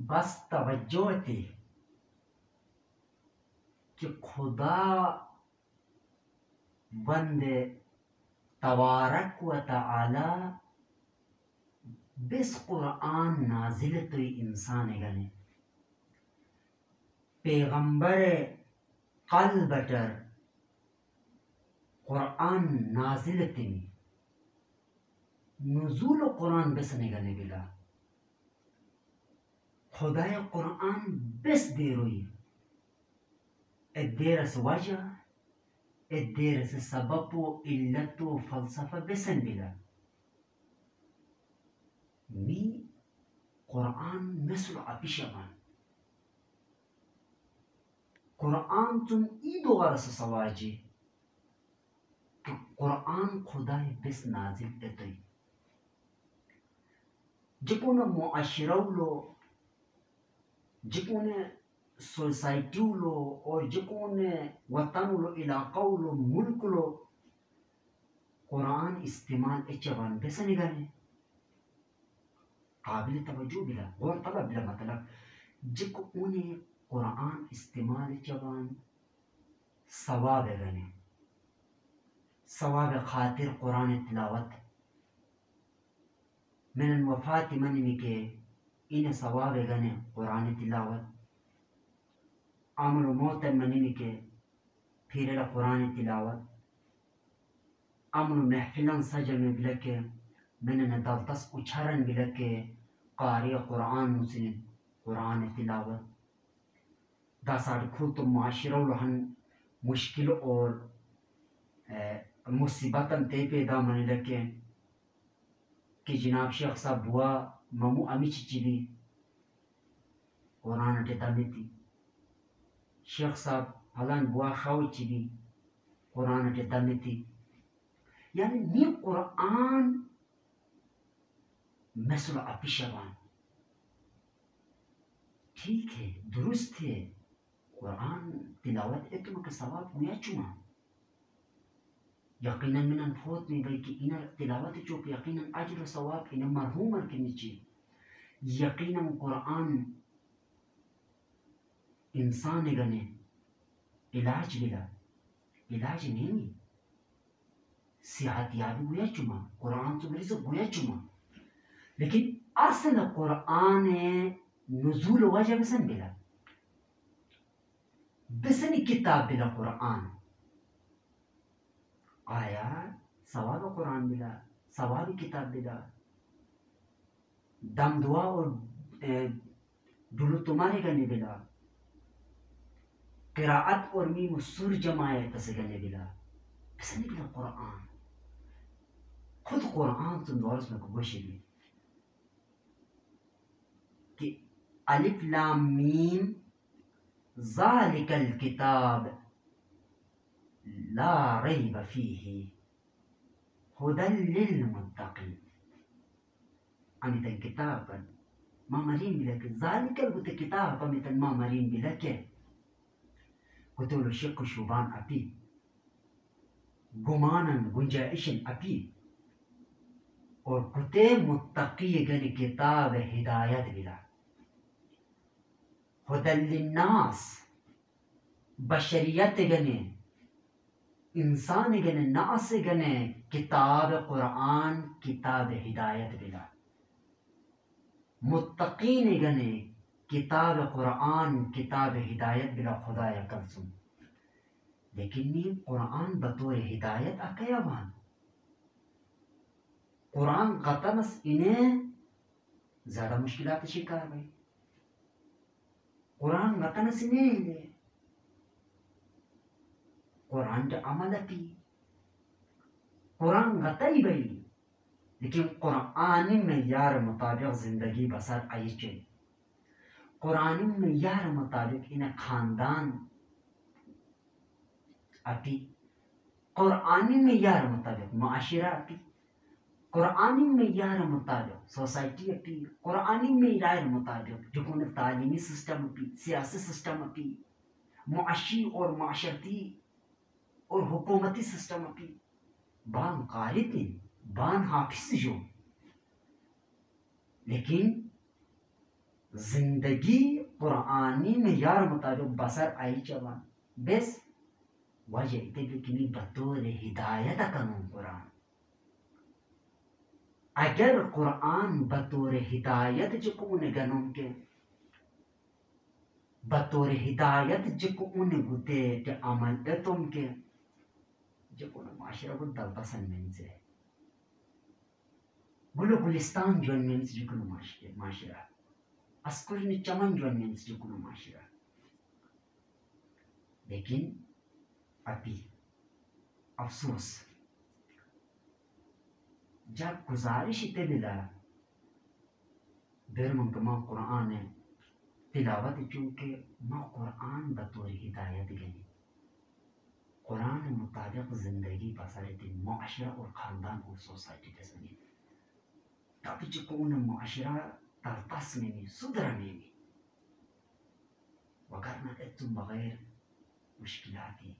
بس توجہ تھی کہ خدا وند تبارک و تعالی بس قرآن نازل توی انسان گنے پیغمبر قلبٹر قرآن نازل تنی نزول قرآن بس نگنے بلا خدای قرآن بس دیروی الديرس وجه الديرس سبب علت فلسفة بسن بلا مي قرآن مثل عبشبان قرآن تم ایدو غرس سواجی کہ قرآن خدای بس نازل اتوی جکونا معاشرہ لو جکونا سوسائٹیو لو اور جکونا وطن لو علاقہ لو ملک لو قرآن استعمال اچھوان بس نگانے قابل توجہ بلا غور طلب بلا مطلب جکو انہیں قرآن استعمال اچھوان ثواب گنے ثواب خاطر قرآن تلاوت من الوفات منی کے انہیں ثواب گنے قرآن تلاوت عامل و موت منی کے پھر قرآن تلاوت امن محفلن سجن بلکے من ندلتس اچھرن بلکے قاری قرآن مسلم قرآن تلاوت دا ساڑھ کھوتو معاشرہ لہن مشکل اور مصیبتاً تے پیدا من لکے کہ جناب شیخ صاحب بوا ممو امی چچی بھی قرآن تے دمیتی شیخ صاحب حلان بوا شاو چی بھی قرآن تے دمیتی یعنی نی قرآن مثل اپیشوان ٹھیک ہے درست ہے قرآن تلاوت اتم کا ثواب ہویا چما یقینا من فوت میں بھئی کہ انہ تلاوت چوک یقینا اجر و ثواب انہ مرحوم رکھنی چی یقینا قرآن انسان گنے علاج بلا علاج نہیں صحت یابی ہویا چما قرآن تو مریض ہویا چما لیکن اصل قرآن نزول وجہ بسن بلا بسنی کتاب بلا قرآن آیا ثواب قرآن بلا ثواب کتاب بلا دم دعا اور دلو تمہارے گنے بلا قراءت اور میم سر جمائے تسے گنے بلا بسنی بلا قرآن خود قرآن تم دورس میں کو گوشی بھی کہ الف لام میم ذالک الکتاب لا ریب فیہ ہدی للمتقین امیتن کتاب پر ما مرین بلکہ ذالک الگت کتاب امیتن ما مرین بلکہ گتولو شک و شوبان اپی گمانن گنجائشن اپی اور کتے متقی گن کتاب ہدایت بلا ہدی للناس بشریت گنے انسان گنے ناس گنے کتاب قرآن کتاب ہدایت بلا متقین گنے کتاب قرآن کتاب ہدایت بلا خدا یا کلسم لیکن یہ قرآن بطور ہدایت اکیوان قرآن قطنس انہیں زیادہ مشکلات شکار بھئی قرآن قطنس انہیں لے قرآن جا عمل پی قرآن غطائی بھئی لیکن قرآن معیار مطابق زندگی بسر آئی چاہیے قرآن معیار مطابق انہیں خاندان اپی قرآن معیار مطابق معاشرہ اپی قرآن معیار مطابق سوسائٹی اپی قرآن معیار مطابق جکون تعلیمی سسٹم اپی سیاسی سسٹم اپی معاشی اور معاشرتی اور حکومتی سسٹم اپی بان قاری تین بان حافظ جو لیکن زندگی قرآنی معیار مطابق بسر آئی چوان بس وجہ تے لیکنی بطور ہدایت کنون قرآن اگر قرآن بطور ہدایت جکو نے گنم کے بطور ہدایت جکو ان گتے تے عمل اتم کے جکو نے معاشرہ کو دل پسند میں سے گلو گلستان جون میں سے جکو نے معاشرہ اسکر نے چمن جون میں سے جکو نے معاشرہ لیکن ابھی افسوس جب گزارش تبلا برمن کما قرآن تلاوت چونکہ ما قرآن بطور ہدایت گنی قرآن مطابق زندگی بسرتی معاشرہ اور خاندان اور سوسائٹی کے سنی تب چکون معاشرہ تلطس میں سدر میں وگرنہ اتم بغیر مشکلاتی